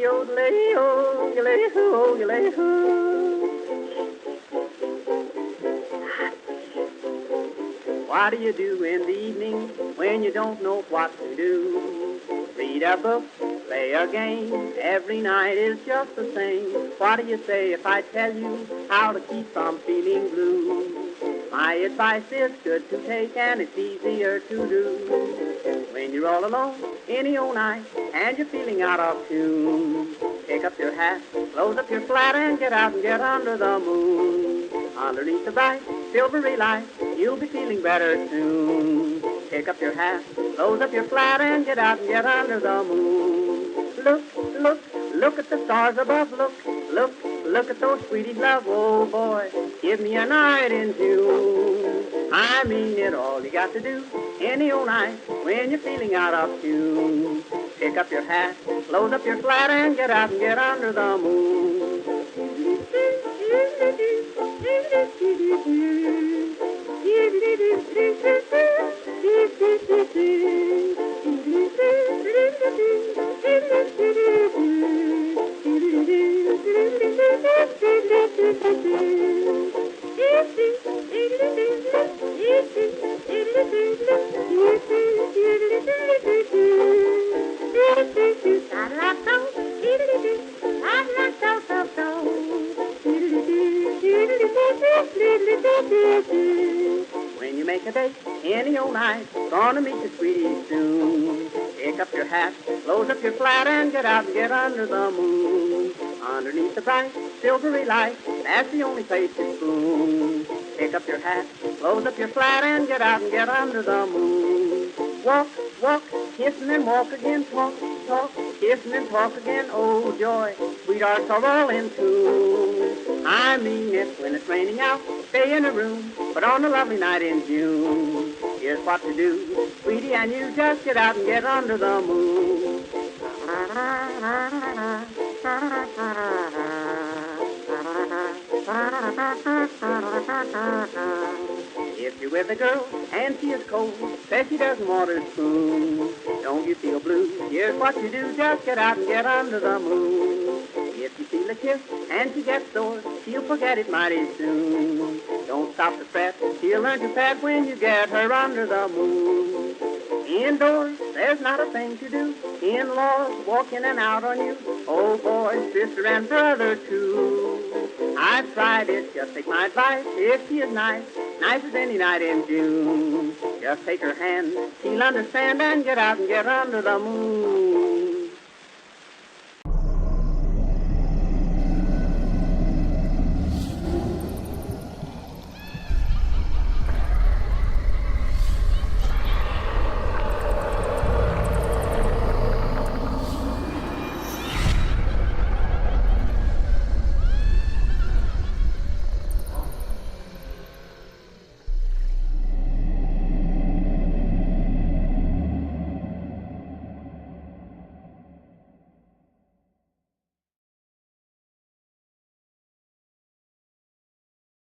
yodelay-o, yodelay-hoo, yodelay-hoo. What do you do in the evening when you don't know what to do? Read a book, play a game, every night is just the same. What do you say if I tell you how to keep from feeling blue? My advice is good to take and it's easier to do. When you're all alone, any old night, and you're feeling out of tune, pick up your hat, close up your flat, and get out and get under the moon. Underneath the bright, silvery light, you'll be feeling better soon. Pick up your hat, close up your flat, and get out and get under the moon. Look, look, look at the stars above. Look, look, look at those sweeties love. Oh boy, give me a night in June. I mean it, all you got to do any old night when you're feeling out of tune. Pick up your hat, close up your flat, and get out and get under the moon. When you make a date any old night, gonna meet your sweetie soon. Pick up your hat, close up your flat, and get out and get under the moon. Underneath the bright, silvery light, that's the only place to spoon. Pick up your hat, close up your flat, and get out and get under the moon. Walk, walk, kissing and walk again, talk, talk, kissing and talk again, oh joy, sweethearts are all in tune. I mean it, when it's raining out, stay in a room, but on a lovely night in June, here's what to do, sweetie, and you just get out and get under the moon. If you're with a girl and she is cold, says she doesn't want her spoon, don't you feel blue? Here's what you do, just get out and get under the moon. If you feel a kiss and she gets sore, she'll forget it mighty soon. Don't stop to fret, she'll learn to pet when you get her under the moon. Indoors, there's not a thing to do. In-laws walk in and out on you. Oh boy, sister and brother too. I've tried it, just take my advice. If she is nice, nice as any night in June, just take her hand, she'll understand, and get out and get under the moon.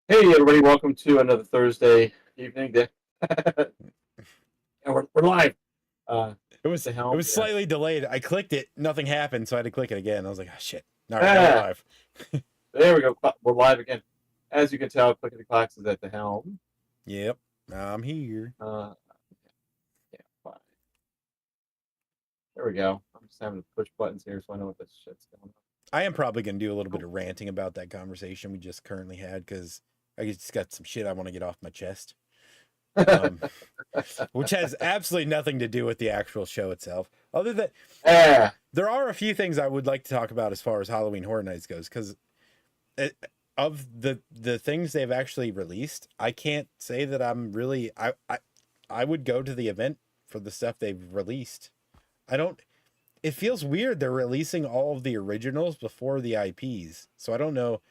Hey everybody, welcome to another Thursday evening. Yeah, we're live. It was the helm, slightly delayed. I clicked it, nothing happened, so I had to click it again. I was like, oh shit. All right, now we're live. There we go. We're live again. As you can tell, Clicking the Clacks is at the helm. Yep, I'm here. Yeah, fine. There we go. I'm just having to push buttons here so I know what this shit's going on. I am probably going to do a little bit of ranting about that conversation we just currently had, because I just got some shit I want to get off my chest. Which has absolutely nothing to do with the actual show itself. Other than there are a few things I would like to talk about as far as Halloween Horror Nights goes, because of the things they've actually released, I can't say that I'm really I would go to the event for the stuff they've released. It feels weird they're releasing all of the originals before the IPs, so I don't know.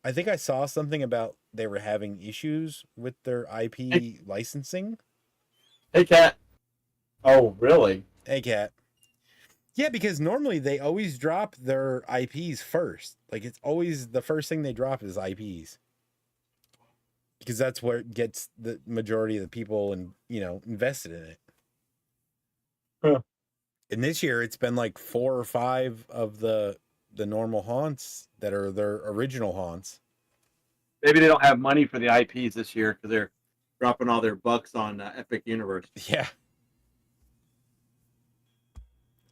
I think I saw something about they were having issues with their IP licensing. Hey, Cat. Oh, really? Hey, Cat. Yeah, because normally they always drop their IPs first. Like, it's always the first thing they drop is IPs. Because that's where it gets the majority of the people invested in it. Huh. And this year it's been like 4 or 5 of the the normal haunts that are their original haunts. Maybe they don't have money for the IPs this year because they're dropping all their bucks on Epic Universe. Yeah.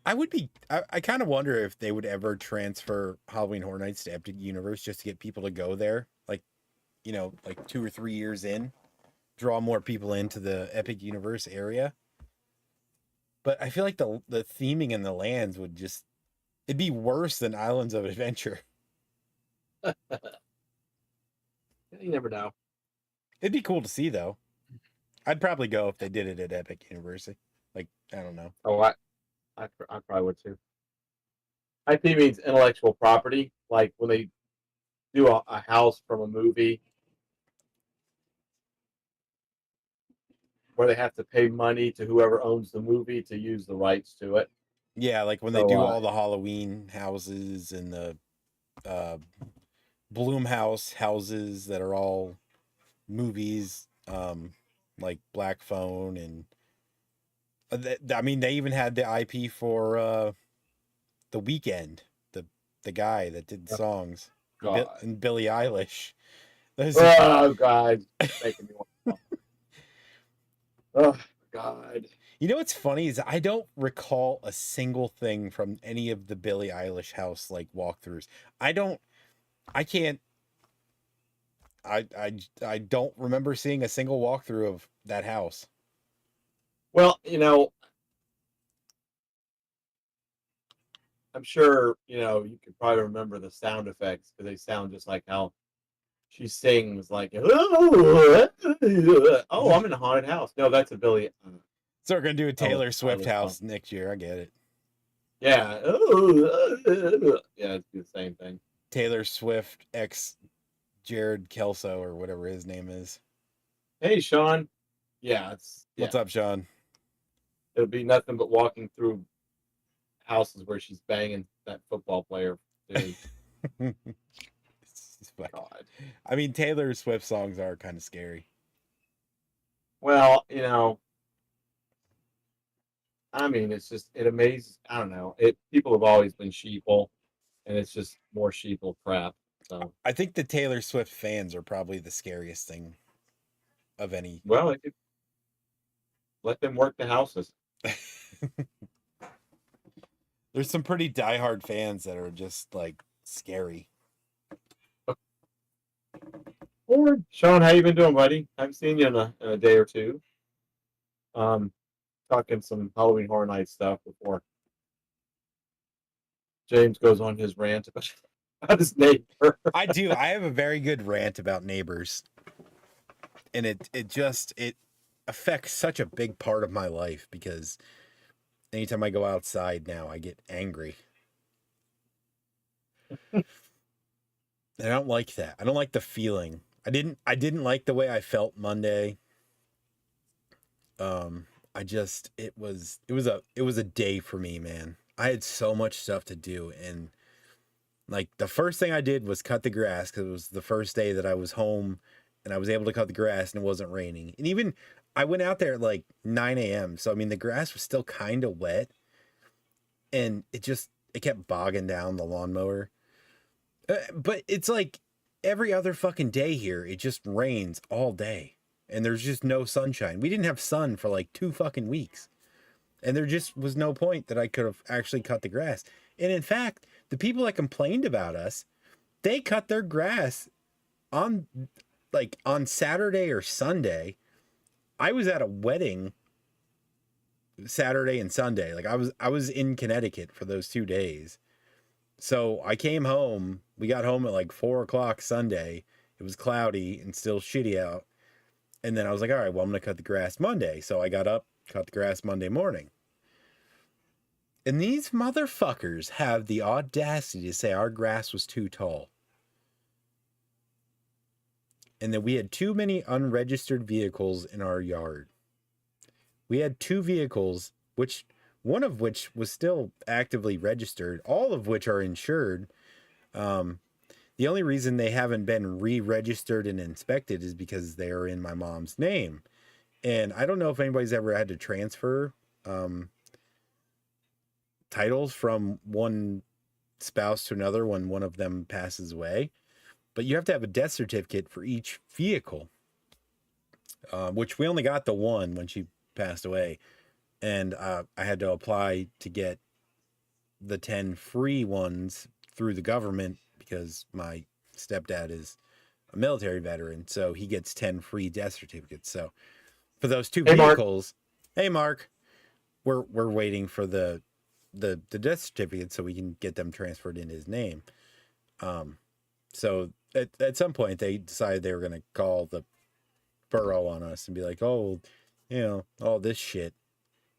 I kind of wonder if they would ever transfer Halloween Horror Nights to Epic Universe just to get people to go there. Like, like 2 or 3 years in, draw more people into the Epic Universe area. But I feel like the theming in the lands it'd be worse than Islands of Adventure. You never know. It'd be cool to see, though. I'd probably go if they did it at Epic University. Like, I don't know. Oh, I probably would too. IP means intellectual property. Like when they do a house from a movie where they have to pay money to whoever owns the movie to use the rights to it. Yeah, like when they do all the Halloween houses and the Blumhouse houses that are all movies, like Black Phone, and they even had the IP for The Weeknd, the guy that did songs, and Billie Eilish. Oh God, making me want to. Oh God. You know what's funny is I don't recall a single thing from any of the Billie Eilish house like walkthroughs. I don't remember seeing a single walkthrough of that house. Well, I'm sure, you could probably remember the sound effects because they sound just like how she sings, like, oh, I'm in a haunted house. No, that's a Billie. So we're going to do a Taylor Swift house next year. I get it. Yeah. Yeah, it's the same thing. Taylor Swift x Jared Kelso or whatever his name is. Hey, Sean. Yeah. What's up, Sean? It'll be nothing but walking through houses where she's banging that football player. Dude. God. I mean, Taylor Swift songs are kind of scary. Well, I mean, it's just, it amazes. I don't know. People have always been sheeple, and it's just more sheeple crap. So I think the Taylor Swift fans are probably the scariest thing of any. Well, let them work the houses. There's some pretty diehard fans that are just like scary. Or Sean, how you been doing, buddy? I haven't seen you in a day or two. Talking some Halloween Horror Nights stuff before James goes on his rant about his neighbor. I do. I have a very good rant about neighbors, and it affects such a big part of my life because anytime I go outside now, I get angry. I don't like that. I don't like the feeling. I didn't like the way I felt Monday. It was a day for me, man. I had so much stuff to do, and like the first thing I did was cut the grass because it was the first day that I was home and I was able to cut the grass and it wasn't raining. And even I went out there at like 9 a.m. So I mean the grass was still kind of wet, and it kept bogging down the lawnmower. But it's like every other fucking day here, it just rains all day. And there's just no sunshine. We didn't have sun for like 2 fucking weeks. And there just was no point that I could have actually cut the grass. And in fact, the people that complained about us, they cut their grass on Saturday or Sunday. I was at a wedding Saturday and Sunday. Like I was in Connecticut for those 2 days. So I came home. We got home at like 4:00 Sunday. It was cloudy and still shitty out. And then I was like, all right, well, I'm going to cut the grass Monday. So I got up, cut the grass Monday morning. And these motherfuckers have the audacity to say our grass was too tall. And that we had too many unregistered vehicles in our yard. We had 2 vehicles, one of which was still actively registered, all of which are insured. The only reason they haven't been re-registered and inspected is because they are in my mom's name. And I don't know if anybody's ever had to transfer titles from one spouse to another when one of them passes away, but you have to have a death certificate for each vehicle, which we only got the one when she passed away. And I had to apply to get the 10 free ones through the government because my stepdad is a military veteran, so he gets 10 free death certificates. So for those two vehicles, hey Mark, we're waiting for the death certificate so we can get them transferred in his name. So at some point they decided they were going to call the borough on us and be like, oh, all this shit.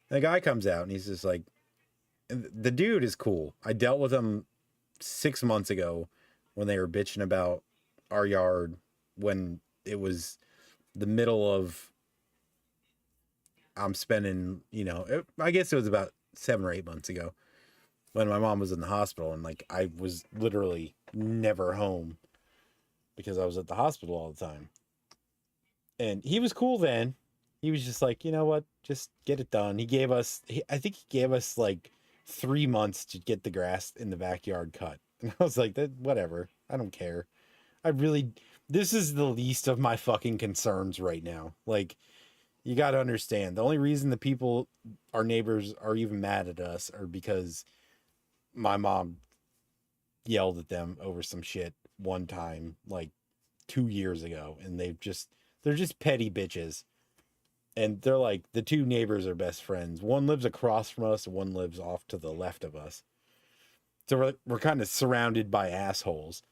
And the guy comes out and he's just like, the dude is cool. I dealt with him 6 months ago when they were bitching about our yard when it was the middle of, I'm spending, I guess it was about 7 or 8 months ago when my mom was in the hospital, and like I was literally never home because I was at the hospital all the time. And he was cool then. He was just like, you know what, just get it done. I think he gave us like 3 months to get the grass in the backyard cut. And I was like, whatever, I don't care. This is the least of my fucking concerns right now. Like, you got to understand, the only reason our neighbors are even mad at us are because my mom yelled at them over some shit one time, like 2 years ago. And they're just petty bitches. And they're like, the two neighbors are best friends. One lives across from us and one lives off to the left of us. So we're kind of surrounded by assholes.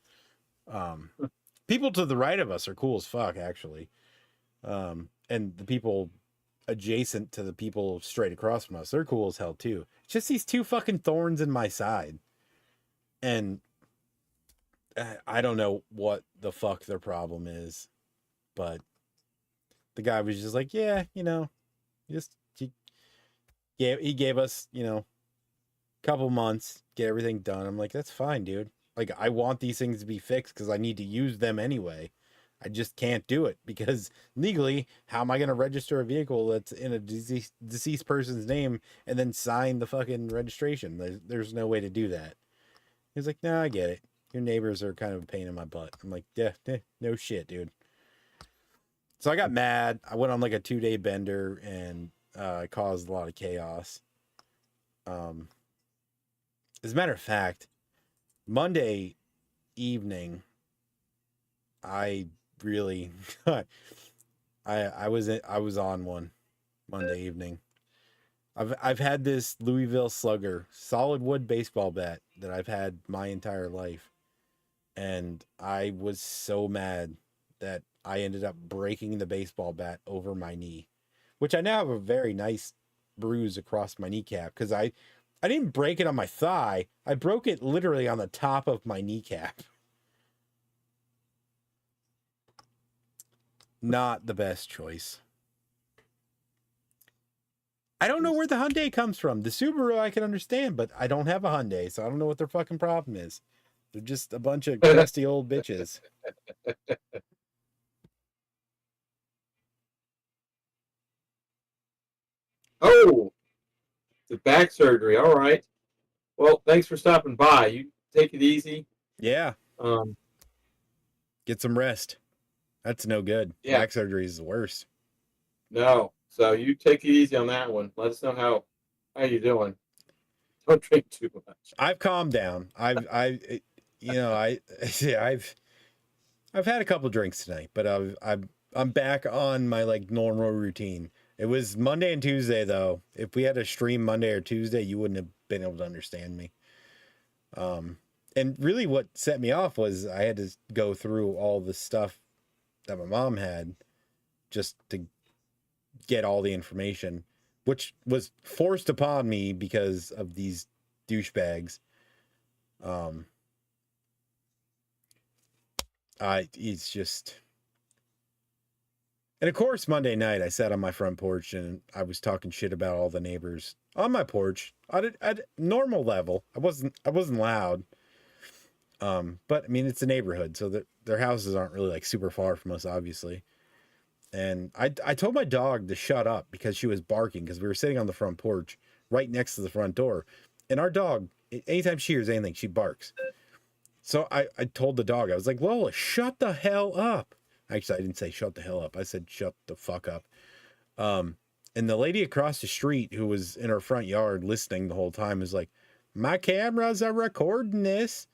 People to the right of us are cool as fuck, actually. And the people adjacent to the people straight across from us, they're cool as hell too. It's just these two fucking thorns in my side. And I don't know what the fuck their problem is, but the guy was just like, yeah, he gave us, couple months, get everything done. I'm like, that's fine, dude. Like, I want these things to be fixed because I need to use them anyway. I just can't do it because legally, how am I going to register a vehicle that's in a deceased person's name and then sign the fucking registration? There's no way to do that. He's like, no, I get it. Your neighbors are kind of a pain in my butt. I'm like, yeah, no shit, dude. So I got mad. I went on like a 2-day bender and caused a lot of chaos. As a matter of fact, Monday evening, I really, I was on one Monday evening. I've had this Louisville Slugger solid wood baseball bat that I've had my entire life, and I was so mad that I ended up breaking the baseball bat over my knee, which I now have a very nice bruise across my kneecap because I didn't break it on my thigh. I broke it literally on the top of my kneecap. Not the best choice. I don't know where the Hyundai comes from. The Subaru I can understand, but I don't have a Hyundai, so I don't know what their fucking problem is. They're just a bunch of crusty old bitches. Oh, the back surgery. All right. Well, thanks for stopping by. You take it easy. Yeah. Get some rest. That's no good. Yeah. Back surgery is the worst. No. So you take it easy on that one. Let us know how you doing. Don't drink too much. I've calmed down. I've had a couple drinks tonight, but I'm back on my like normal routine. It was Monday and Tuesday though. If we had a stream Monday or Tuesday, you wouldn't have been able to understand me. And really what set me off was I had to go through all the stuff that my mom had just to get all the information, which was forced upon me because of these douchebags. It's just, and of course, Monday night I sat on my front porch and I was talking shit about all the neighbors on my porch at normal level. I wasn't loud. But I mean, it's a neighborhood, so their houses aren't really like super far from us, obviously. And I told my dog to shut up because she was barking because we were sitting on the front porch right next to the front door. And our dog anytime she hears anything, she barks. So I told the dog, I was like, Lola, shut the hell up. Actually, I didn't say shut the hell up. I said, shut the fuck up. And the lady across the street who was in her front yard listening the whole time is like, my cameras are recording this.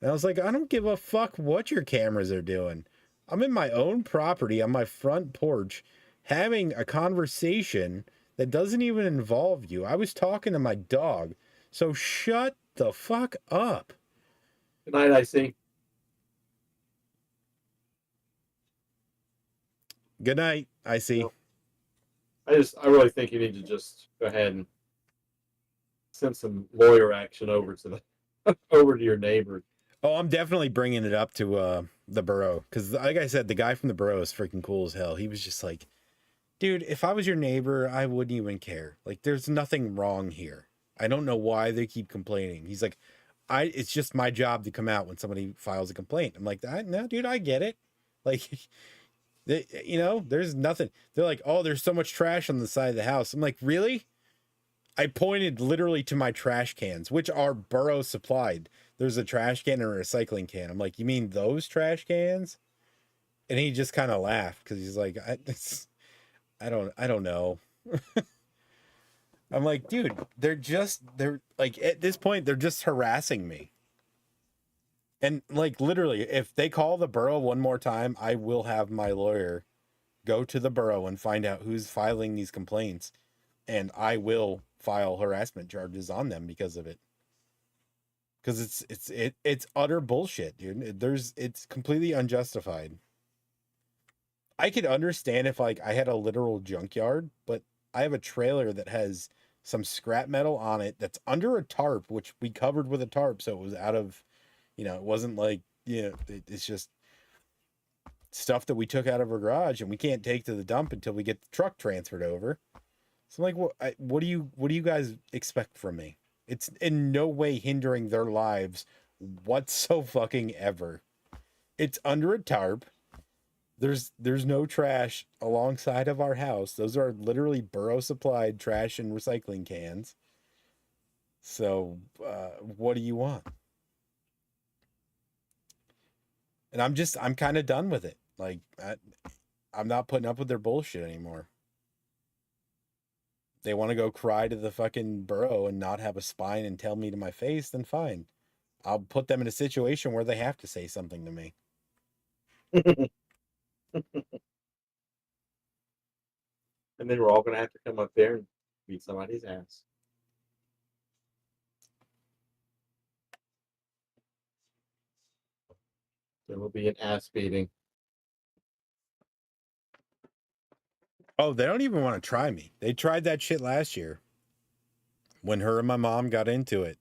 And I was like, I don't give a fuck what your cameras are doing. I'm in my own property on my front porch having a conversation that doesn't even involve you. I was talking to my dog. So shut the fuck up. Good night, I see. Good night, I see. I really think you need to just go ahead and send some lawyer action over to your neighbor. Oh, I'm definitely bringing it up to the borough, because like I said, the guy from the borough is freaking cool as hell. He was just like, dude, if I was your neighbor, I wouldn't even care. Like, there's nothing wrong here. I don't know why they keep complaining. He's like, it's just my job to come out when somebody files a complaint. I'm like, no, dude, I get it. Like, there's nothing. They're like, oh, there's so much trash on the side of the house. I'm like, really? I pointed literally to my trash cans, which are borough supplied. There's a trash can and a recycling can. I'm like, you mean those trash cans? And he just kind of laughed because he's like, I don't know. I'm like, dude, they're like, at this point, they're just harassing me. And like, literally, if they call the borough one more time, I will have my lawyer go to the borough and find out who's filing these complaints. And I will file harassment charges on them because of it. Because it's utter bullshit, dude. It's completely unjustified. I could understand if like I had a literal junkyard, but I have a trailer that has some scrap metal on it that's under a tarp, which we covered with a tarp, so it was out of, it wasn't like, it's just stuff that we took out of our garage and we can't take to the dump until we get the truck transferred over. So I'm like, what do you guys expect from me? It's in no way hindering their lives whatsoever. It's under a tarp. There's no trash alongside of our house. Those are literally borough supplied trash and recycling cans. So what do you want? And I'm kind of done with it. Like, I'm not putting up with their bullshit anymore. They want to go cry to the fucking borough and not have a spine and tell me to my face, then fine. I'll put them in a situation where they have to say something to me. And then we're all going to have to come up there and beat somebody's ass. There will be an ass beating. Oh, they don't even want to try me. They tried that shit last year when her and my mom got into it.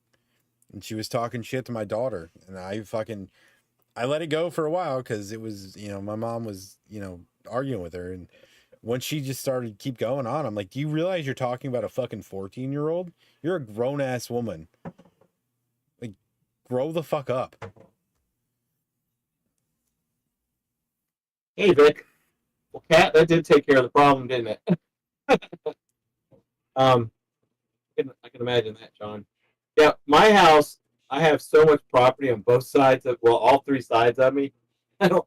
And she was talking shit to my daughter. And I let it go for a while because it was, my mom was, arguing with her. And once she just started keep going on, I'm like, do you realize you're talking about a fucking 14-year-old? You're a grown-ass woman. Like, grow the fuck up. Hey, Vic. Well, Cat, that did take care of the problem, didn't it? I can imagine that, John. Yeah, my house, I have so much property on both sides all three sides of me. I don't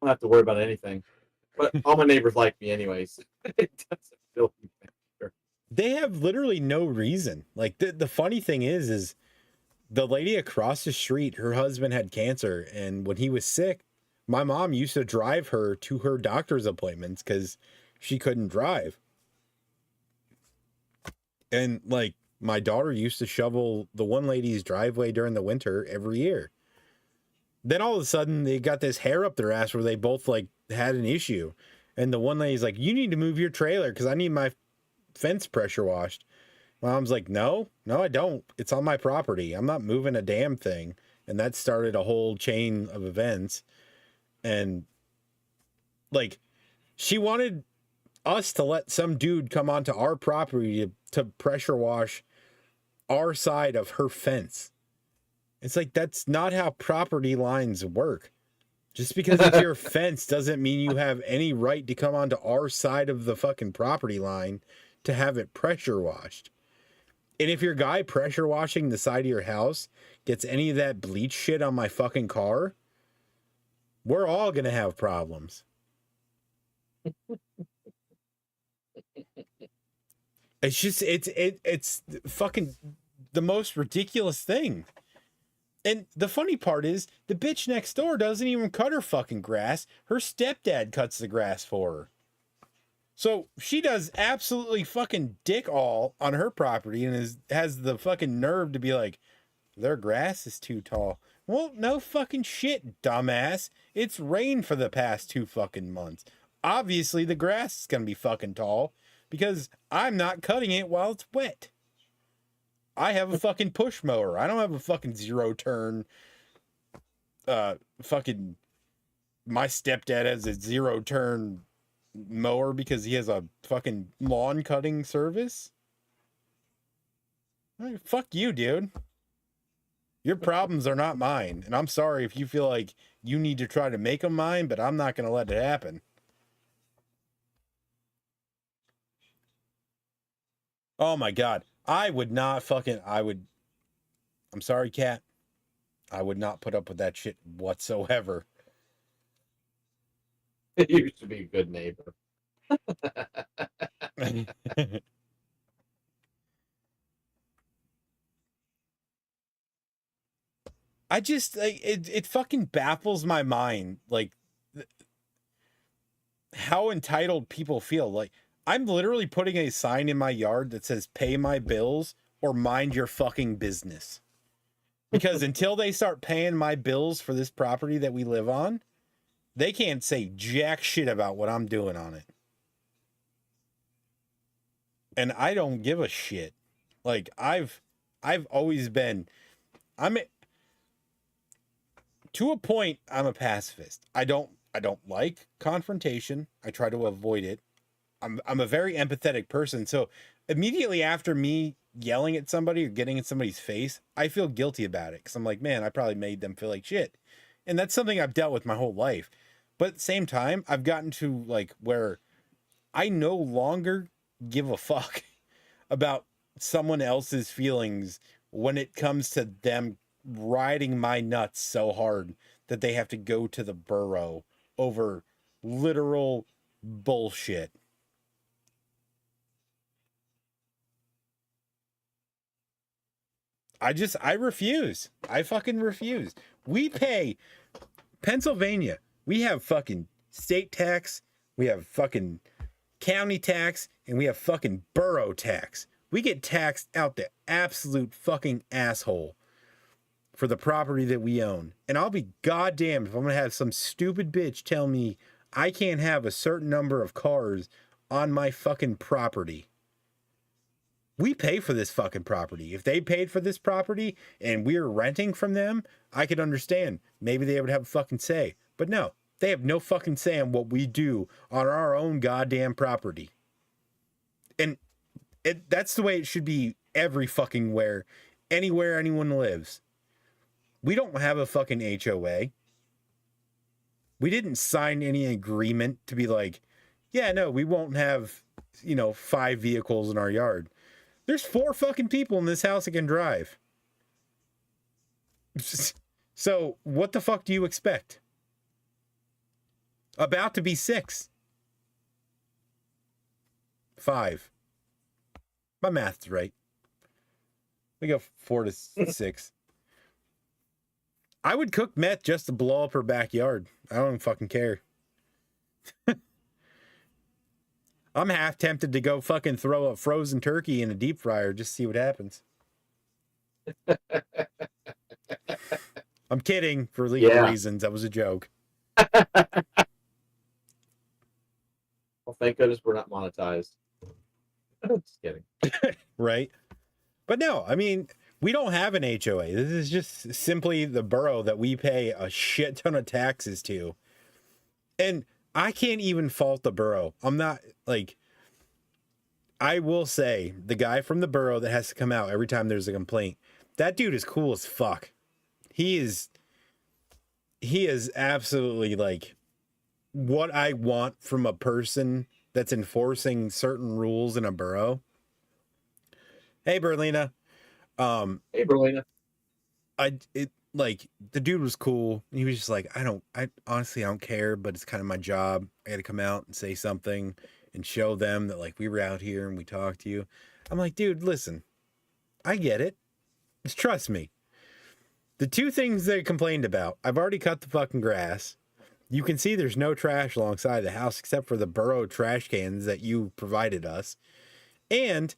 have to worry about anything. But all my neighbors like me anyways. It doesn't feel better. They have literally no reason. Like, the funny thing is the lady across the street, her husband had cancer, and when he was sick, my mom used to drive her to her doctor's appointments because she couldn't drive. And like, my daughter used to shovel the one lady's driveway during the winter every year. Then all of a sudden they got this hair up their ass where they both like had an issue. And the one lady's like, you need to move your trailer because I need my fence pressure washed. My mom's like, no, I don't. It's on my property. I'm not moving a damn thing. And that started a whole chain of events. And like, she wanted us to let some dude come onto our property to pressure wash our side of her fence. It's like, that's not how property lines work. Just because it's your fence doesn't mean you have any right to come onto our side of the fucking property line to have it pressure washed. And if your guy pressure washing the side of your house gets any of that bleach shit on my fucking car, we're all gonna have problems. It's just it's fucking the most ridiculous thing. And the funny part is the bitch next door doesn't even cut her fucking grass. Her stepdad cuts the grass for her. So she does absolutely fucking dick all on her property and has the fucking nerve to be like, their grass is too tall. Well, no fucking shit, dumbass. It's rained for the past 2 fucking months. Obviously the grass is gonna be fucking tall because I'm not cutting it while it's wet. I have a fucking push mower. I don't have a fucking 0-turn. Fucking my stepdad has a 0-turn mower because he has a fucking lawn cutting service. Fuck you, dude. Your problems are not mine. And I'm sorry if you feel like you need to try to make them mine, but I'm not going to let it happen. Oh my God. I'm sorry, Cat. I would not put up with that shit whatsoever. You used to be a good neighbor. I just, like, it fucking baffles my mind, like, how entitled people feel. Like, I'm literally putting a sign in my yard that says, pay my bills or mind your fucking business. Because until they start paying my bills for this property that we live on, they can't say jack shit about what I'm doing on it. And I don't give a shit. Like, I've always been, to a point, I'm a pacifist. I don't like confrontation. I try to avoid it. I'm a very empathetic person. So immediately after me yelling at somebody or getting in somebody's face, I feel guilty about it. Cause I'm like, man, I probably made them feel like shit. And that's something I've dealt with my whole life. But at the same time, I've gotten to like where I no longer give a fuck about someone else's feelings when it comes to them riding my nuts so hard that they have to go to the borough over literal bullshit. I refuse. I fucking refuse. We pay Pennsylvania. We have fucking state tax. We have fucking county tax, and we have fucking borough tax. We get taxed out the absolute fucking asshole for the property that we own. And I'll be goddamned if I'm gonna have some stupid bitch tell me I can't have a certain number of cars on my fucking property. We pay for this fucking property. If they paid for this property and we're renting from them, I could understand. Maybe they would have a fucking say. But no, they have no fucking say on what we do on our own goddamn property. And that's the way it should be every fucking where, anywhere anyone lives. We don't have a fucking HOA. We didn't sign any agreement to be like, yeah, no, we won't have, 5 vehicles in our yard. There's 4 fucking people in this house that can drive. So what the fuck do you expect? About to be 6. 5. My math's right. We go 4 to 6. I would cook meth just to blow up her backyard. I don't even fucking care. I'm half tempted to go fucking throw a frozen turkey in a deep fryer just to see what happens. I'm kidding for legal reasons. That was a joke. Well, thank goodness we're not monetized. Just kidding. Right? But no, I mean, we don't have an HOA. This is just simply the borough that we pay a shit ton of taxes to. And I can't even fault the borough. I'm not like, I will say the guy from the borough that has to come out every time there's a complaint, that dude is cool as fuck. He is absolutely like what I want from a person that's enforcing certain rules in a borough. Hey, Berlina. Hey, Berlina. Like the dude was cool. He was just like, I honestly don't care, but it's kind of my job. I got to come out and say something and show them that like we were out here and we talked to you. I'm like, dude, listen, I get it. Just trust me. The two things they complained about, I've already cut the fucking grass. You can see there's no trash alongside the house except for the borough trash cans that you provided us. And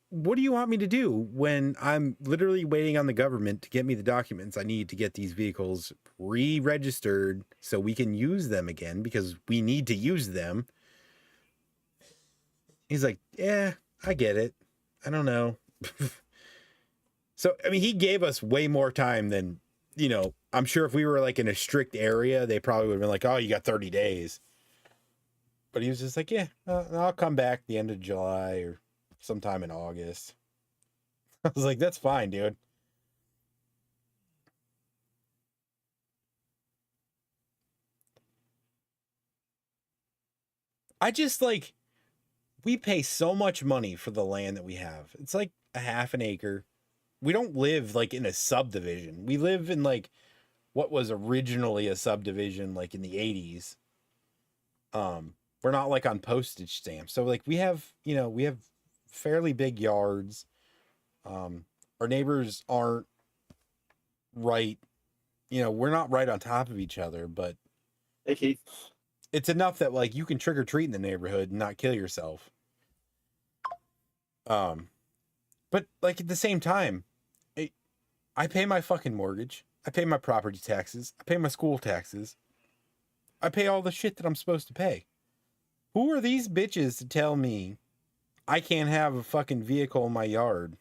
what do you want me to do when I'm literally waiting on the government to get me the documents I need to get these vehicles re-registered so we can use them again because we need to use them? He's like, yeah, I get it. I don't know. So, I mean, he gave us way more time than, you know, I'm sure if we were like in a strict area, they probably would have been like, oh, you got 30 days. But he was just like, yeah, I'll come back the end of July or sometime in August. I was like, that's fine, dude. I just like, we pay so much money for the land that we have. It's like a half an acre. We don't live like in a subdivision. We live in like what was originally a subdivision like in the 80s. We're not like on postage stamps. So like we have, you know, we have fairly big yards. Our neighbors aren't right, you know, we're not right on top of each other, but Hey, Keith. it's enough that like you can trick or treat in the neighborhood and not kill yourself. But like at the same time, I pay my fucking mortgage. I pay my property taxes. I pay my school taxes. I pay all the shit that I'm supposed to pay. Who are these bitches to tell me I can't have a fucking vehicle in my yard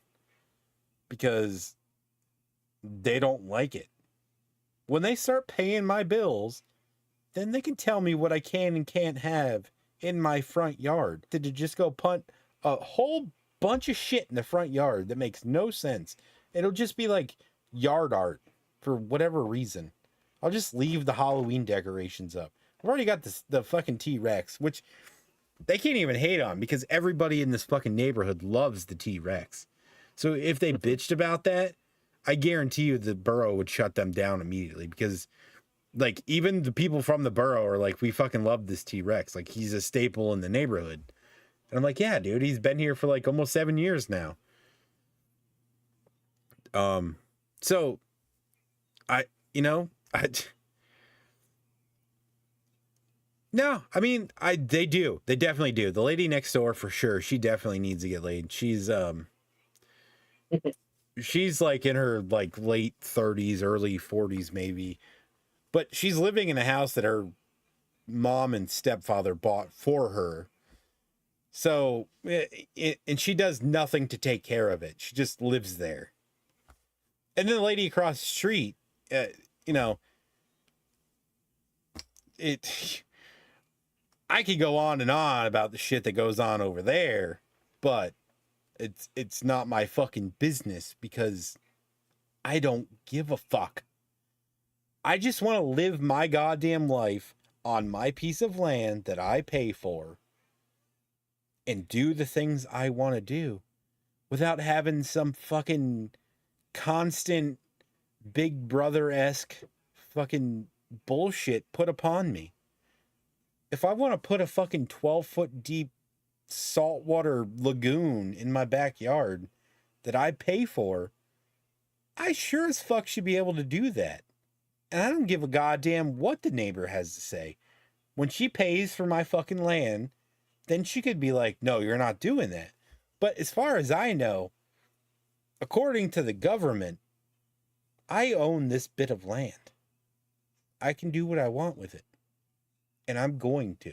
because they don't like it? When they start paying my bills, then they can tell me what I can and can't have in my front yard. To just go punt a whole bunch of shit in the front yard that makes no sense. It'll just be like yard art for whatever reason. I'll just leave the Halloween decorations up. I've already got the fucking T-Rex, which they can't even hate on because everybody in this fucking neighborhood loves the T-Rex. So if they bitched about that, I guarantee you the borough would shut them down immediately because like even the people from the borough are like, we fucking love this T-Rex. Like he's a staple in the neighborhood. And I'm like, yeah, dude, he's been here for like almost 7 years now. So no, I mean, they definitely do. The lady next door for sure. She definitely needs to get laid. She's she's like in her like late 30s, early 40s maybe, but she's living in a house that her mom and stepfather bought for her. So, and she does nothing to take care of it. She just lives there. And then the lady across the street, you know, I could go on and on about the shit that goes on over there, but it's not my fucking business because I don't give a fuck. I just want to live my goddamn life on my piece of land that I pay for and do the things I want to do without having some fucking constant Big Brother-esque fucking bullshit put upon me. If I want to put a fucking 12-foot deep saltwater lagoon in my backyard that I pay for, I sure as fuck should be able to do that. And I don't give a goddamn what the neighbor has to say. When she pays for my fucking land, then she could be like, no, you're not doing that. But as far as I know, according to the government, I own this bit of land. I can do what I want with it. And I'm going to.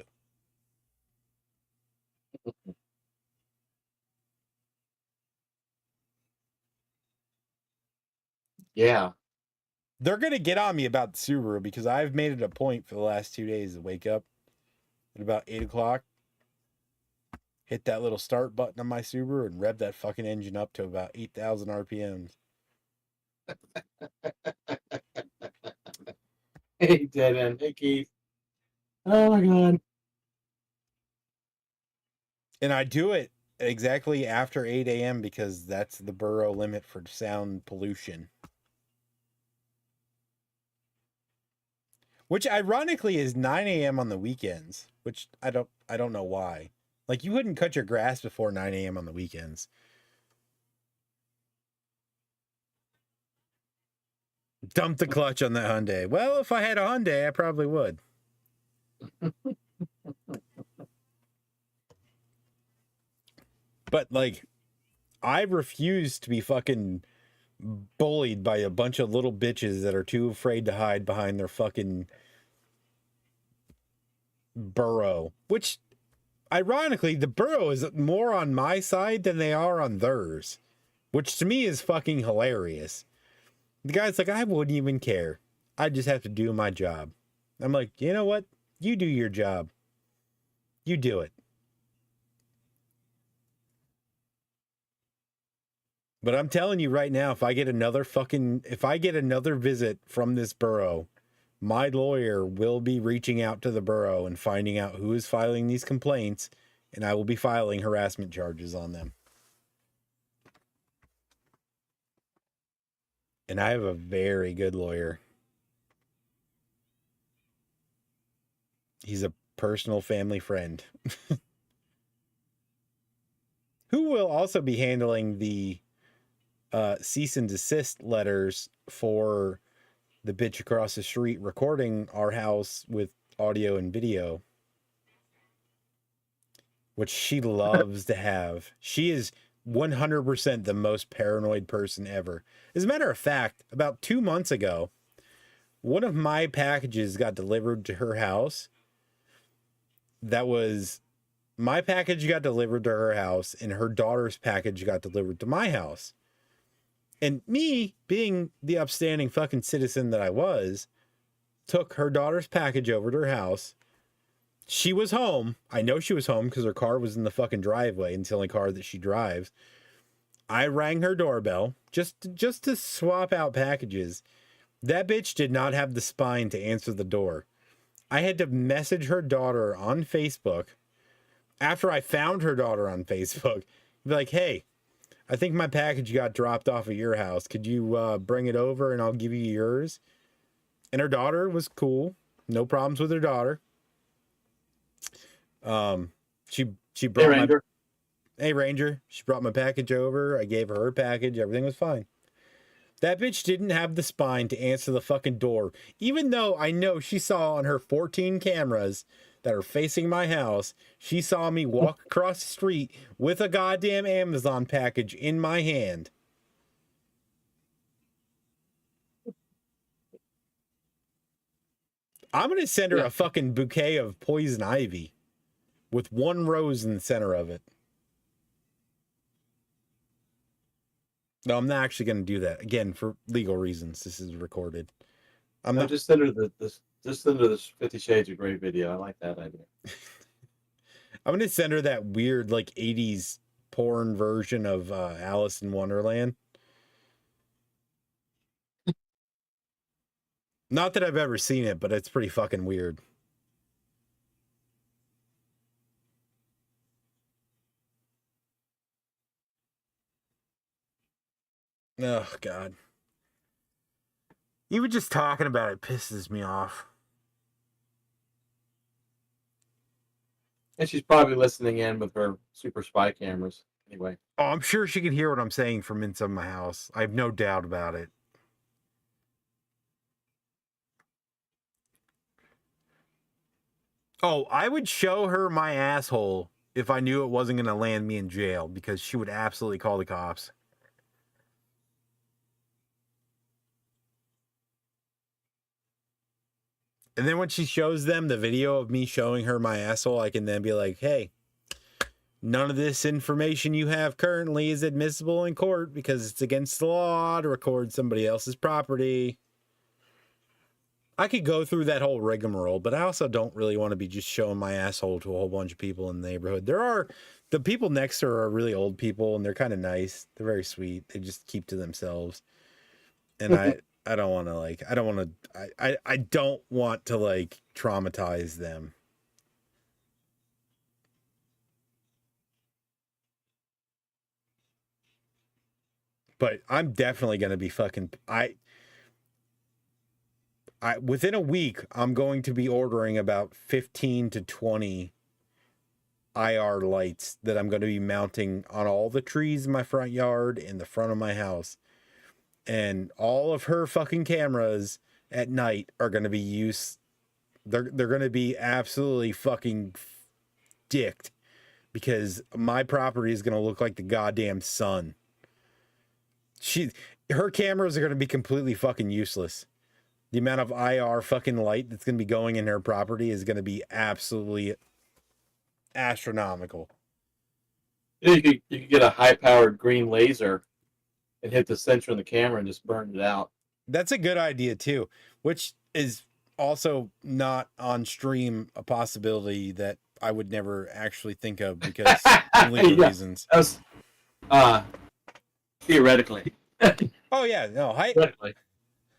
Yeah. They're going to get on me about the Subaru because I've made it a point for the last 2 days to wake up at about 8 o'clock, hit that little start button on my Subaru and rev that fucking engine up to about 8,000 RPMs. Hey, dead end. Hey, Keith. Oh, my God. And I do it exactly after 8 a.m. because that's the borough limit for sound pollution. Which ironically is 9 a.m. on the weekends, which I don't know why. Like, you wouldn't cut your grass before 9 a.m. on the weekends. Dump the clutch on the Hyundai. Well, if I had a Hyundai, I probably would. But, like, I refuse to be fucking bullied by a bunch of little bitches that are too afraid to hide behind their fucking borough. Which, ironically, the borough is more on my side than they are on theirs. Which to me is fucking hilarious. The guy's like, I wouldn't even care. I just have to do my job. I'm like, you know what? You do your job. You do it. But I'm telling you right now, if I get another visit from this borough, my lawyer will be reaching out to the borough and finding out who is filing these complaints, and I will be filing harassment charges on them. And I have a very good lawyer. He's a personal family friend. Who will also be handling the cease and desist letters for the bitch across the street recording our house with audio and video, which she loves to have. She is 100% the most paranoid person ever. As a matter of fact, about 2 months ago, one of my packages got delivered to her house. My package got delivered to her house, and her daughter's package got delivered to my house. And me, being the upstanding fucking citizen that I was, took her daughter's package over to her house. She was home. I know she was home because her car was in the fucking driveway, and it's the only car that she drives. I rang her doorbell just to swap out packages. That bitch did not have the spine to answer the door. I had to message her daughter on Facebook after I found her daughter on Facebook. Be like, hey, I think my package got dropped off at your house. Could you bring it over and I'll give you yours? And her daughter was cool. No problems with her daughter. She brought Hey Ranger. She brought my package over. I gave her package. Everything was fine. That bitch didn't have the spine to answer the fucking door. Even though I know she saw on her 14 cameras that are facing my house, she saw me walk across the street with a goddamn Amazon package in my hand. I'm going to send her a fucking bouquet of poison ivy with one rose in the center of it. No, I'm not actually going to do that. Again, for legal reasons, this is recorded. Just send her this 50 Shades of Grey video. I like that idea. I'm going to send her that weird, like, 80s porn version of Alice in Wonderland. Not that I've ever seen it, but it's pretty fucking weird. Oh, God. Even just talking about it pisses me off. And she's probably listening in with her super spy cameras. Anyway. Oh, I'm sure she can hear what I'm saying from inside my house. I have no doubt about it. Oh, I would show her my asshole if I knew it wasn't going to land me in jail, because she would absolutely call the cops. And then when she shows them the video of me showing her my asshole, I can then be like, hey, none of this information you have currently is admissible in court because it's against the law to record somebody else's property. I could go through that whole rigmarole, but I also don't really want to be just showing my asshole to a whole bunch of people in the neighborhood. The people next to her are really old people, and they're kind of nice. They're very sweet. They just keep to themselves. And I don't want to like traumatize them. But I'm definitely going to be fucking I within a week I'm going to be ordering about 15 to 20 IR lights that I'm going to be mounting on all the trees in my front yard and the front of my house. And all of her fucking cameras at night are going to be used. They're going to be absolutely fucking dicked because my property is going to look like the goddamn sun. Her cameras are going to be completely fucking useless. The amount of IR fucking light that's going to be going in her property is going to be absolutely astronomical. You could get a high-powered green laser and hit the center of the camera and just burn it out. That's a good idea too, which is also not on stream a possibility that I would never actually think of because of legal reasons. That was, theoretically. Oh yeah, no,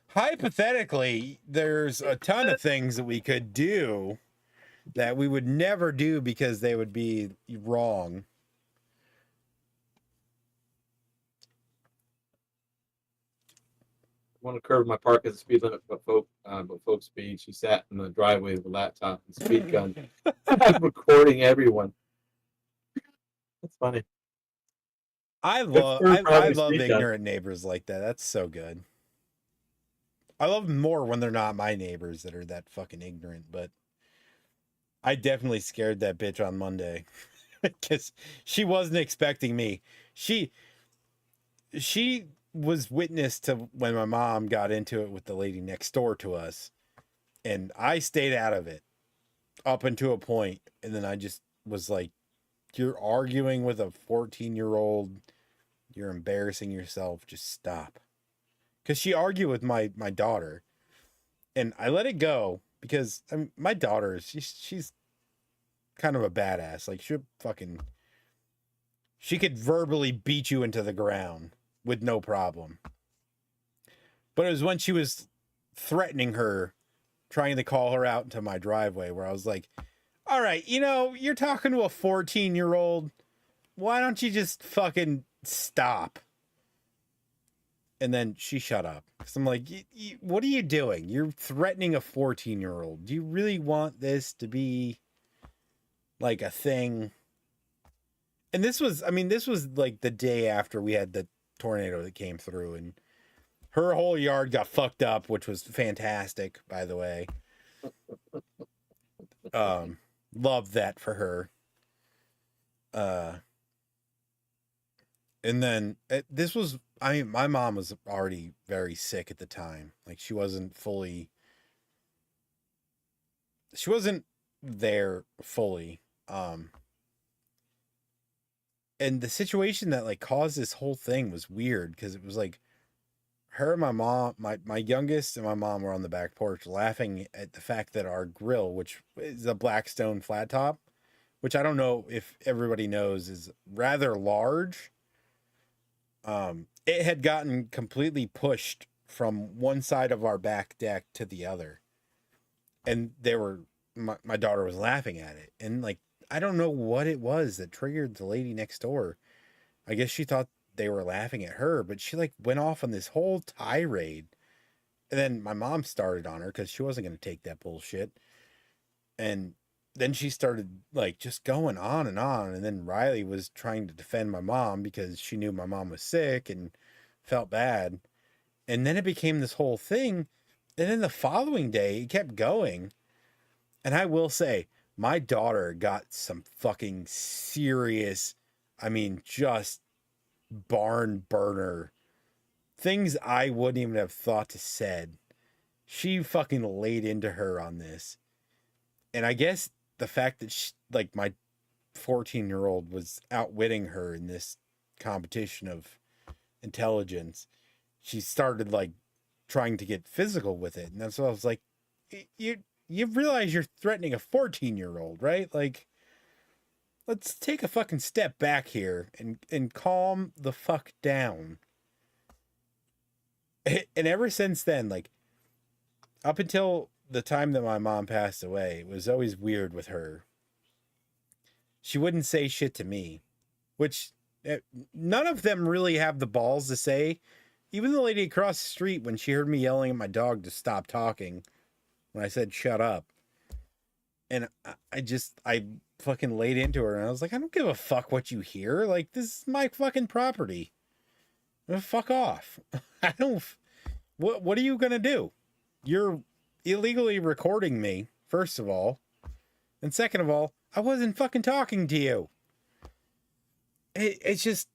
hypothetically, there's a ton of things that we could do that we would never do because they would be wrong. I want to curve my park at the speed limit, but folk speed. She sat in the driveway with a laptop and speed gun, recording everyone. That's funny. I love ignorant neighbors like that. That's so good. I love them more when they're not my neighbors that are that fucking ignorant, but I definitely scared that bitch on Monday because she wasn't expecting me. She was witness to when my mom got into it with the lady next door to us, and I stayed out of it up until a point, and then I just was like, you're arguing with a 14-year-old, you're embarrassing yourself, just stop. Because she argued with my daughter, and I let it go because my daughter, she's kind of a badass. Like she could verbally beat you into the ground with no problem. But it was when she was threatening her, trying to call her out into my driveway, where I was like, all right, you're talking to a 14-year-old. Why don't you just fucking stop? And then she shut up. Because I'm like, what are you doing? You're threatening a 14-year-old. Do you really want this to be like a thing? And this was like the day after we had the tornado that came through, and her whole yard got fucked up, which was fantastic, by the way. Love that for her. And then my mom was already very sick at the time. Like she wasn't there fully. And the situation that like caused this whole thing was weird because it was like her and my mom, my youngest and my mom were on the back porch laughing at the fact that our grill, which is a Blackstone flat top, which I don't know if everybody knows is rather large. It had gotten completely pushed from one side of our back deck to the other. And my daughter was laughing at it. And like, I don't know what it was that triggered the lady next door. I guess she thought they were laughing at her, but she like went off on this whole tirade. And then my mom started on her because she wasn't going to take that bullshit. And then she started like just going on. And then Riley was trying to defend my mom because she knew my mom was sick and felt bad. And then it became this whole thing. And then the following day, it kept going. And I will say, my daughter got some fucking serious, just barn burner things I wouldn't even have thought to said. She fucking laid into her on this. And I guess the fact that my 14-year-old was outwitting her in this competition of intelligence, she started like trying to get physical with it. And that's what I was like, you realize you're threatening a 14-year-old, right? Like, let's take a fucking step back here and calm the fuck down. And ever since then, like, up until the time that my mom passed away, it was always weird with her. She wouldn't say shit to me, which None of them really have the balls to say. Even the lady across the street, when she heard me yelling at my dog to stop talking, when I said shut up, and I fucking laid into her, and I was like, I don't give a fuck what you hear. Like, this is my fucking property. Fuck off. I don't. What are you gonna do? You're illegally recording me, first of all, and second of all, I wasn't fucking talking to you. It's just,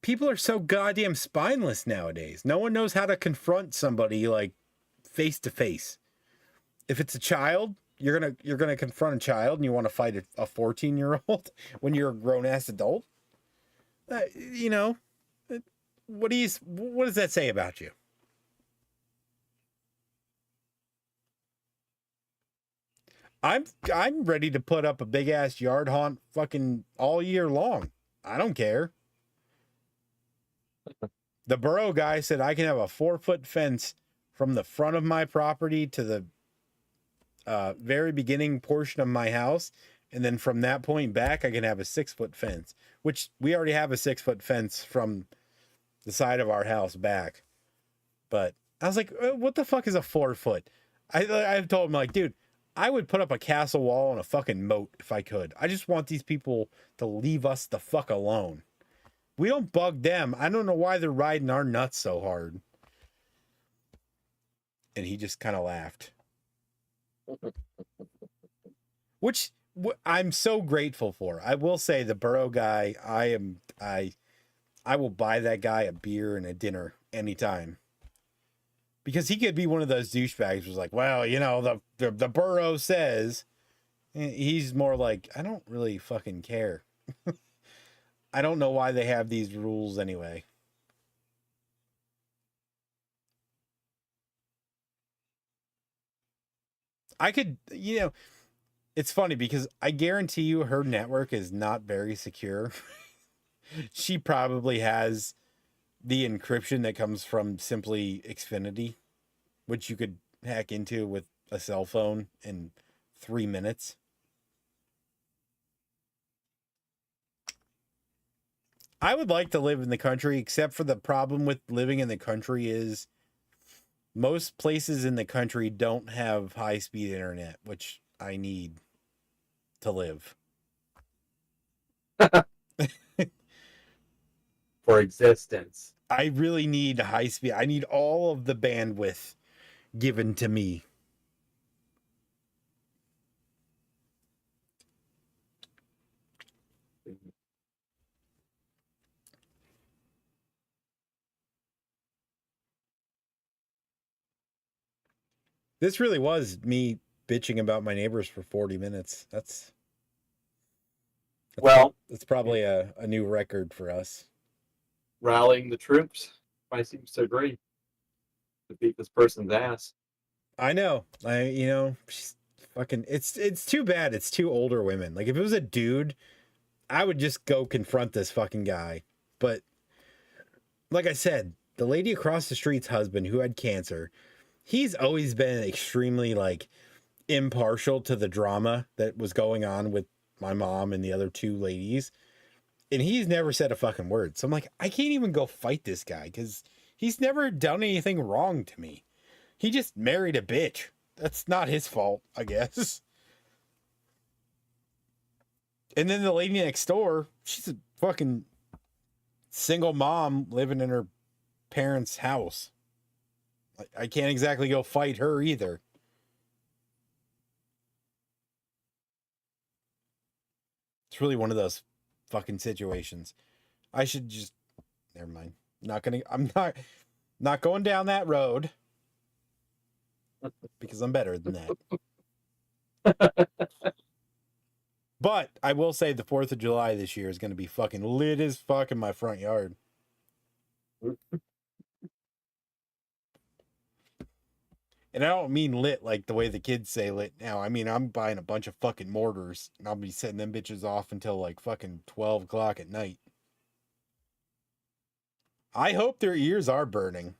people are so goddamn spineless nowadays. No one knows how to confront somebody like face to face. If it's a child, you're gonna confront a child, and you want to fight a 14-year-old when you're a grown ass adult. You know, what does that say about you? I'm ready to put up a big ass yard haunt fucking all year long. I don't care. The borough guy said I can have a 4-foot fence from the front of my property to the very beginning portion of my house. And then from that point back, I can have a 6-foot fence, which we already have a 6-foot fence from the side of our house back. But I was like, what the fuck is a 4-foot? I've told him, like, dude, I would put up a castle wall and a fucking moat if I could. I just want these people to leave us the fuck alone. We don't bug them. I don't know why they're riding our nuts so hard. And he just kind of laughed. Which I'm so grateful for. I will say, the borough guy, I will buy that guy a beer and a dinner anytime. Because he could be one of those douchebags who's like, well, you know, the borough says. He's more like, I don't really fucking care. I don't know why they have these rules anyway. I could, you know, it's funny because I guarantee you her network is not very secure. She probably has the encryption that comes from simply Xfinity, which you could hack into with a cell phone in 3 minutes. I would like to live in the country, except for the problem with living in the country is most places in the country don't have high-speed internet, which I need to live. For existence. I really need high speed. I need all of the bandwidth given to me. This really was me bitching about my neighbors for 40 minutes. That's probably a new record for us. Rallying the troops. Why seems so great to beat this person's ass. I know. She's fucking. It's too bad. It's two older women. Like, if it was a dude, I would just go confront this fucking guy. But like I said, the lady across the street's husband who had cancer, he's always been extremely like impartial to the drama that was going on with my mom and the other two ladies. And he's never said a fucking word. So I'm like, I can't even go fight this guy because he's never done anything wrong to me. He just married a bitch. That's not his fault, I guess. And then the lady next door, she's a fucking single mom living in her parents' house. I can't exactly go fight her either. It's really one of those fucking situations. I should just, never mind. I'm not going down that road because I'm better than that. But I will say the 4th of July this year is going to be fucking lit as fuck in my front yard. And I don't mean lit like the way the kids say lit now. I mean, I'm buying a bunch of fucking mortars and I'll be setting them bitches off until like fucking 12 o'clock at night. I hope their ears are burning.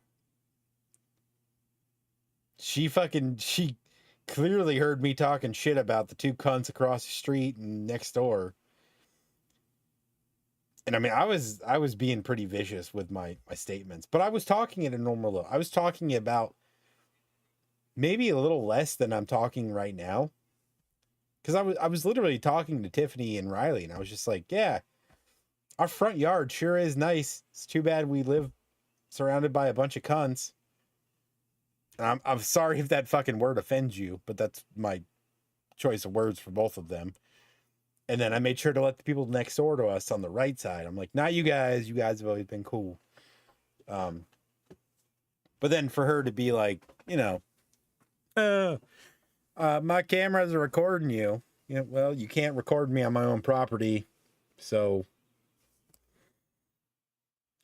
She clearly heard me talking shit about the two cunts across the street and next door. And I mean, I was being pretty vicious with my statements, but I was talking at a normal level. I was talking about maybe a little less than I'm talking right now. Because I was literally talking to Tiffany and Riley, and I was just like, yeah, our front yard sure is nice. It's too bad we live surrounded by a bunch of cunts. I'm sorry if that fucking word offends you, but that's my choice of words for both of them. And then I made sure to let the people next door to us on the right side. I'm like, not you guys. You guys have always been cool. But then for her to be like, you know, my cameras are recording you. You know, well, you can't record me on my own property. So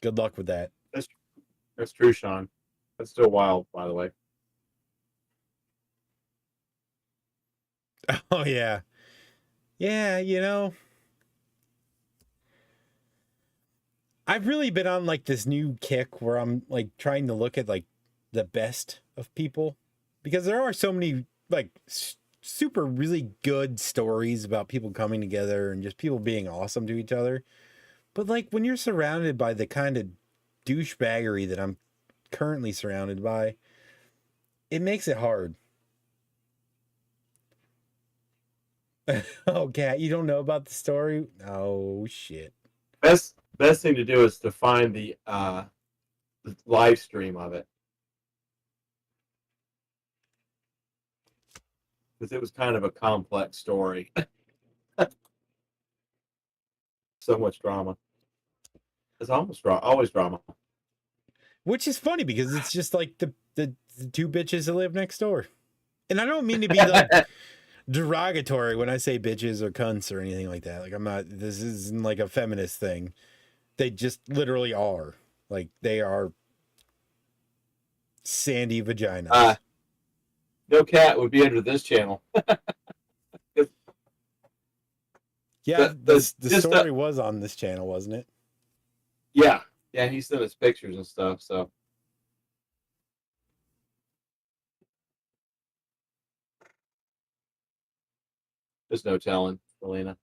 good luck with that. That's true, Sean. That's still wild, by the way. Oh, yeah. Yeah, you know, I've really been on like this new kick where I'm like trying to look at like the best of people, because there are so many like super really good stories about people coming together and just people being awesome to each other. But like when you're surrounded by the kind of douchebaggery that I'm currently surrounded by, it makes it hard. Oh, Kat, you don't know about the story? Oh, shit. Best thing to do is to find the live stream of it, because it was kind of a complex story. So much drama. It's always drama. Which is funny because it's just like the two bitches that live next door. And I don't mean to be like derogatory when I say bitches or cunts or anything like that. Like I'm not, this isn't like a feminist thing. They just literally are. Like they are sandy vaginas. No cat would be under this channel. Yeah, the story was on this channel, wasn't it? Yeah. Yeah, he sent us pictures and stuff, so. There's no telling, Elena.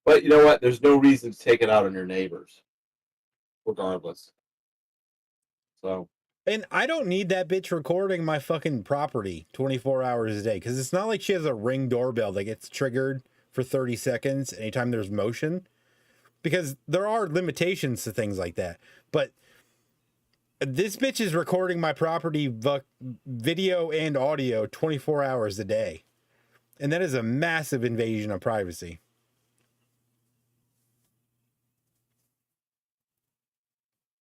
But you know what? There's no reason to take it out on your neighbors, regardless. So. And I don't need that bitch recording my fucking property 24 hours a day, because it's not like she has a Ring doorbell that gets triggered for 30 seconds anytime there's motion, because there are limitations to things like that. But this bitch is recording my property video and audio 24 hours a day. And that is a massive invasion of privacy.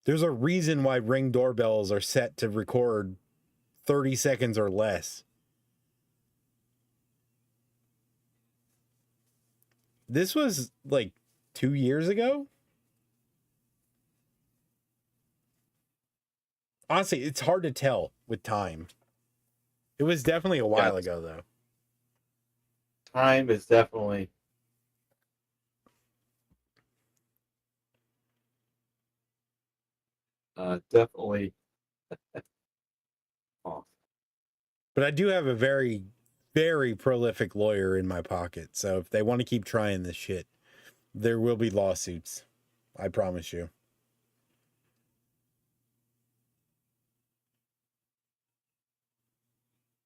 There's a reason why Ring doorbells are set to record 30 seconds or less. This was like 2 years ago. Honestly, it's hard to tell with time. It was definitely a while ago, though. Time is definitely off. But I do have a very, very prolific lawyer in my pocket. So if they want to keep trying this shit, there will be lawsuits. I promise you.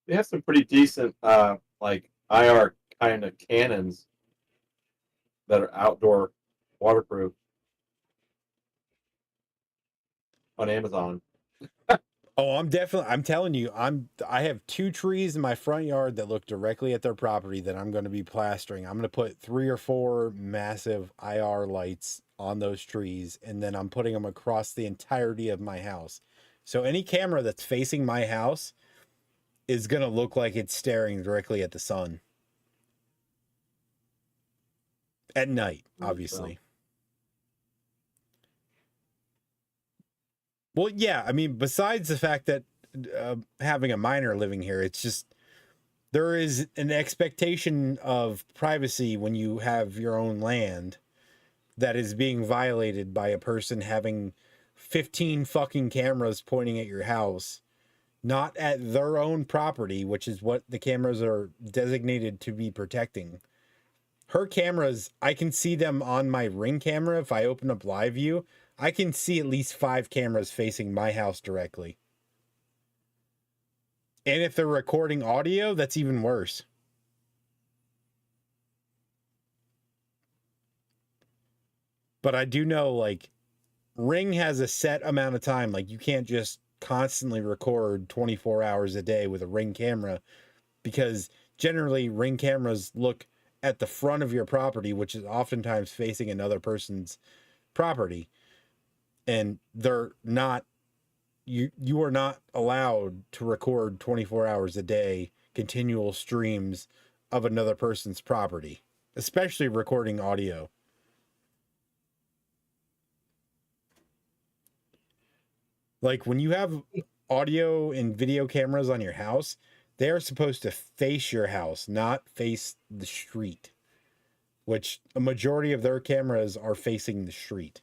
They have some pretty decent, like IR kind of cannons that are outdoor waterproof on Amazon. Oh, I'm telling you, I have 2 trees in my front yard that look directly at their property that I'm going to be plastering. I'm going to put 3 or 4 massive IR lights on those trees, and then I'm putting them across the entirety of my house. So any camera that's facing my house is going to look like it's staring directly at the sun. At night, obviously. Well, yeah, I mean, besides the fact that having a minor living here, it's just there is an expectation of privacy when you have your own land that is being violated by a person having 15 fucking cameras pointing at your house, not at their own property, which is what the cameras are designated to be protecting. her cameras, I can see them on my Ring camera. If I open up Live View, I can see at least 5 cameras facing my house directly. And if they're recording audio, that's even worse. But I do know, like, Ring has a set amount of time. Like, you can't just constantly record 24 hours a day with a Ring camera, because generally Ring cameras look at the front of your property, which is oftentimes facing another person's property, and they're not, you are not allowed to record 24 hours a day continual streams of another person's property, especially recording audio. Like, when you have audio and video cameras on your house, they are supposed to face your house, not face the street, which a majority of their cameras are facing the street.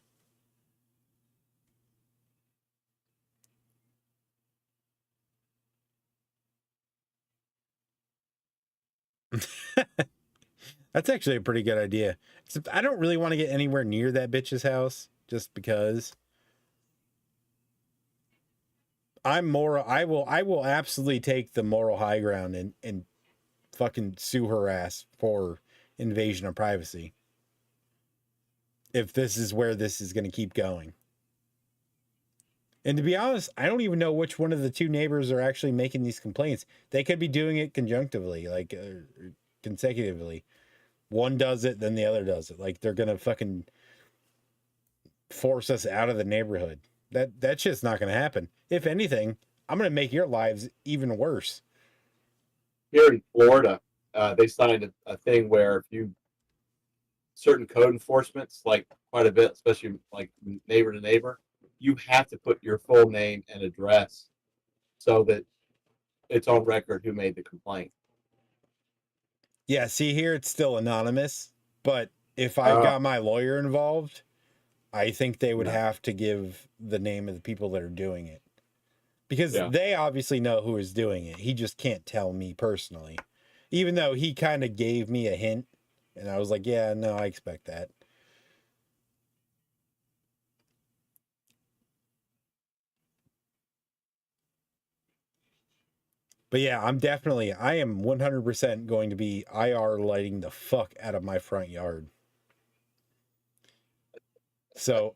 That's actually a pretty good idea. Except I don't really want to get anywhere near that bitch's house, just because I will absolutely take the moral high ground and fucking sue her ass for invasion of privacy, if this is where this is going to keep going. And to be honest, I don't even know which one of the two neighbors are actually making these complaints. They could be doing it conjunctively, like consecutively. One does it, then the other does it. Like, they're going to fucking force us out of the neighborhood. That's just not going to happen. If anything, I'm going to make your lives even worse. Here in Florida, they signed a thing where if you certain code enforcements, like quite a bit, especially like neighbor to neighbor, you have to put your full name and address so that it's on record who made the complaint. Yeah, see, here it's still anonymous, but if I've got my lawyer involved, I think they would have to give the name of the people that are doing it. Because they obviously know who is doing it. He just can't tell me personally. Even though he kind of gave me a hint, and I was like, yeah, no, I expect that. But yeah, I am 100% going to be IR lighting the fuck out of my front yard. So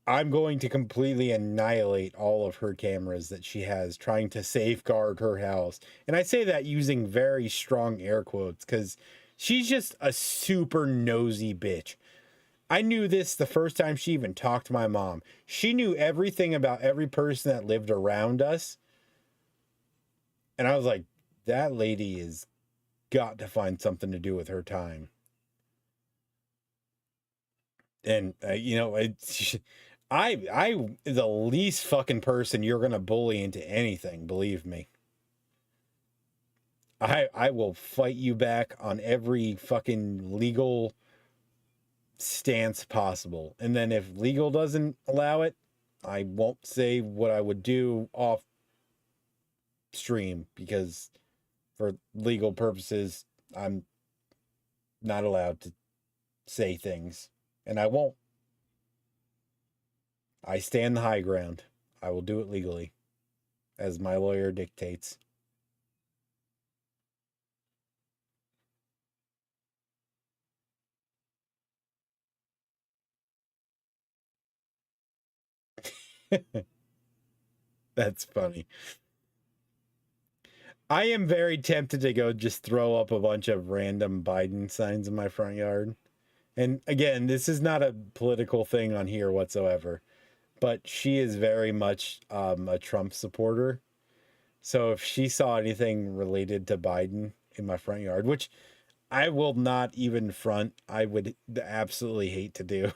I'm going to completely annihilate all of her cameras that she has, trying to safeguard her house. And I say that using very strong air quotes, because she's just a super nosy bitch. I knew this the first time she even talked to my mom. She knew everything about every person that lived around us. And I was like, that lady has got to find something to do with her time. And, I the least fucking person you're going to bully into anything, believe me. I will fight you back on every fucking legal stance possible. And then if legal doesn't allow it, I won't say what I would do off stream, because for legal purposes, I'm not allowed to say things, and I won't. I stand the high ground. I will do it legally, as my lawyer dictates. That's funny. I am very tempted to go just throw up a bunch of random Biden signs in my front yard. And again, this is not a political thing on here whatsoever, but she is very much a Trump supporter. So if she saw anything related to Biden in my front yard, which I will not even front, I would absolutely hate to do,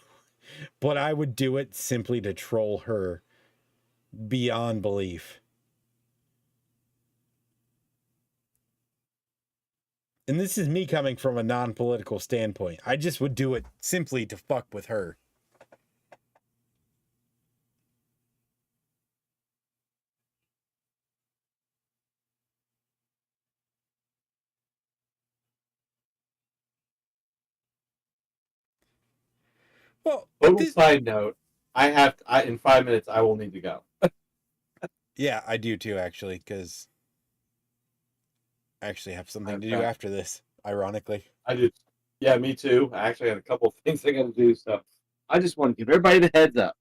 but I would do it simply to troll her beyond belief. And this is me coming from a non-political standpoint. I just would do it simply to fuck with her. Well, Total side note, I in 5 minutes I will need to go. Yeah, I do too, actually, because I actually have something to do after this, ironically. I do. Yeah, me too. I actually had a couple of things I got to do, so I just want to give everybody the heads up.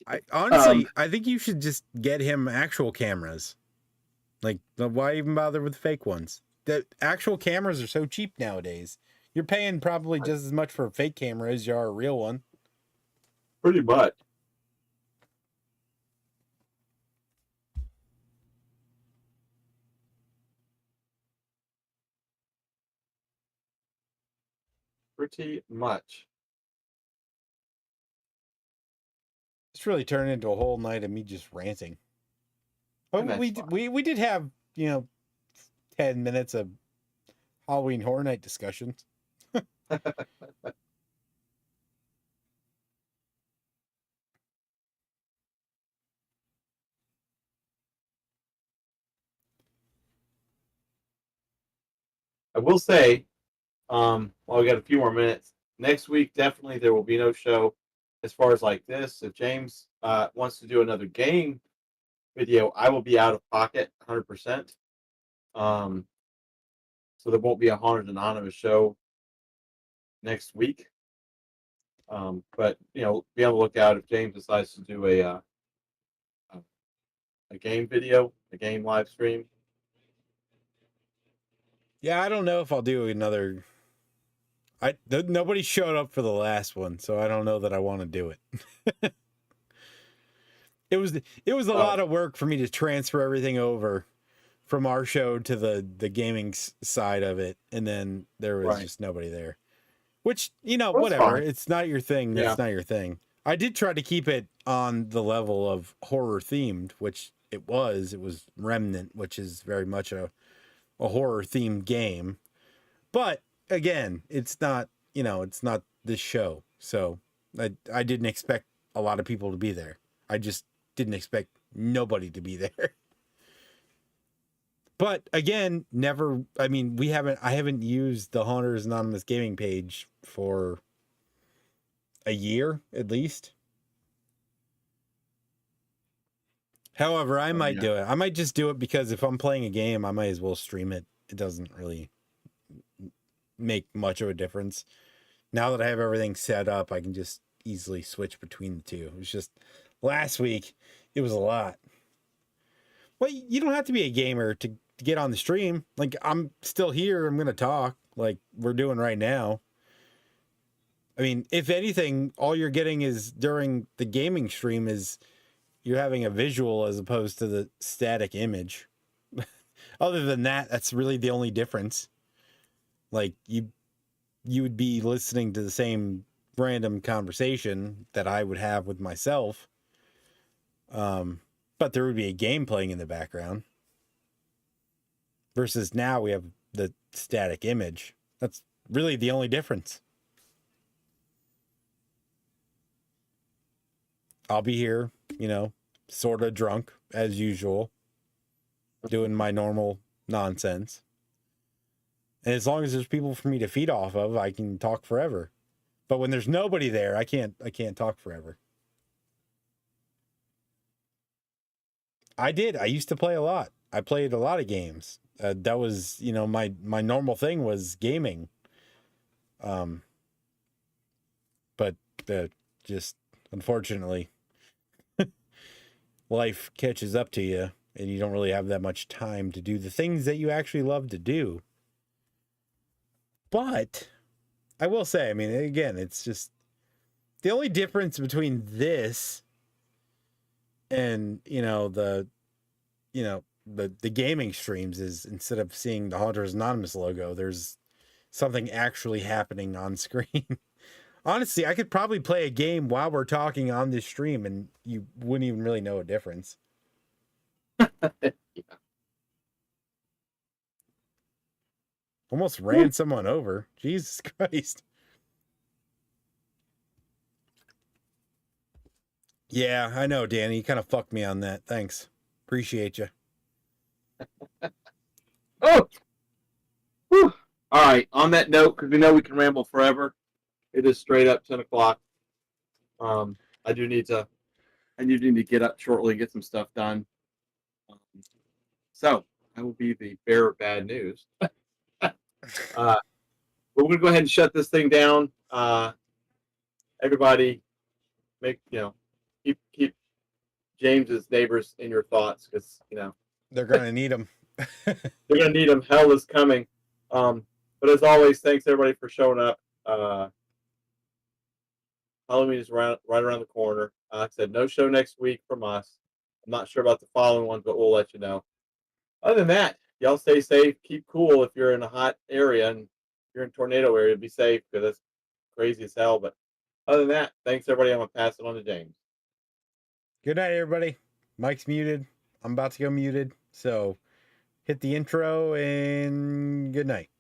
I think you should just get him actual cameras. Like, why even bother with fake ones? The actual cameras are so cheap nowadays. You're paying probably just as much for a fake camera as you are a real one. Pretty much. Pretty much. It's really turned into a whole night of me just ranting. But we did have, 10 minutes of Halloween Horror Night discussions. I will say, well, we got a few more minutes. Next week, definitely there will be no show as far as like this. If James wants to do another game video, I will be out of pocket 100%. So there won't be a Haunted Anonymous show next week. But be on the lookout if James decides to do a game video, a game live stream. Yeah, I don't know if I'll do another. Nobody showed up for the last one, so I don't know that I want to do it. It was a lot of work for me to transfer everything over from our show to the gaming side of it, and then there was just nobody there. Which, whatever. Fine. It's not your thing. That's not your thing. I did try to keep it on the level of horror themed, which it was. It was Remnant, which is very much a horror themed game. But again, it's not, it's not this show. So I didn't expect a lot of people to be there. I just didn't expect nobody to be there. But again, I haven't used the Haunters Anonymous gaming page for a year at least. However, I might do it. I might just do it because if I'm playing a game, I might as well stream it. It doesn't really make much of a difference. Now that I have everything set up, I can just easily switch between the two. It's just last week, it was a lot. Well, you don't have to be a gamer to get on the stream. Like, I'm still here. I'm going to talk like we're doing right now. I mean, if anything, all you're getting is during the gaming stream is you're having a visual as opposed to the static image. Other than that, that's really the only difference. Like, you would be listening to the same random conversation that I would have with myself. But there would be a game playing in the background. Versus now we have the static image. That's really the only difference. I'll be here, sort of drunk as usual, doing my normal nonsense. And as long as there's people for me to feed off of, I can talk forever. But when there's nobody there, I can't talk forever. I used to play a lot. I played a lot of games. That was, my normal thing was gaming. But just unfortunately, life catches up to you and you don't really have that much time to do the things that you actually love to do. But I will say, again, it's just the only difference between this and, the gaming streams is instead of seeing the Haunters Anonymous logo, there's something actually happening on screen. Honestly, I could probably play a game while we're talking on this stream and you wouldn't even really know a difference. Yeah. Almost ran someone over. Jesus Christ. Yeah, I know, Danny. You kind of fucked me on that. Thanks. Appreciate you. Oh! Whew. All right. On that note, because we know we can ramble forever, It is straight up 10 o'clock. I do need to get up shortly and get some stuff done. So I will be the bearer of bad news. But we're gonna go ahead and shut this thing down. Everybody, keep James's neighbors in your thoughts, because they're gonna need them. they're gonna need them. Hell is coming. But as always, thanks everybody for showing up. Halloween is right around the corner. Like I said, no show next week from us. I'm not sure about the following one, but we'll let you know. Other than that, y'all stay safe, keep cool. If you're in a hot area and you're in tornado area, be safe, because it's crazy as hell. But other than that, thanks everybody. I'm gonna pass it on to James. Good night, everybody. Mike's muted. I'm about to go muted. So hit the intro and good night.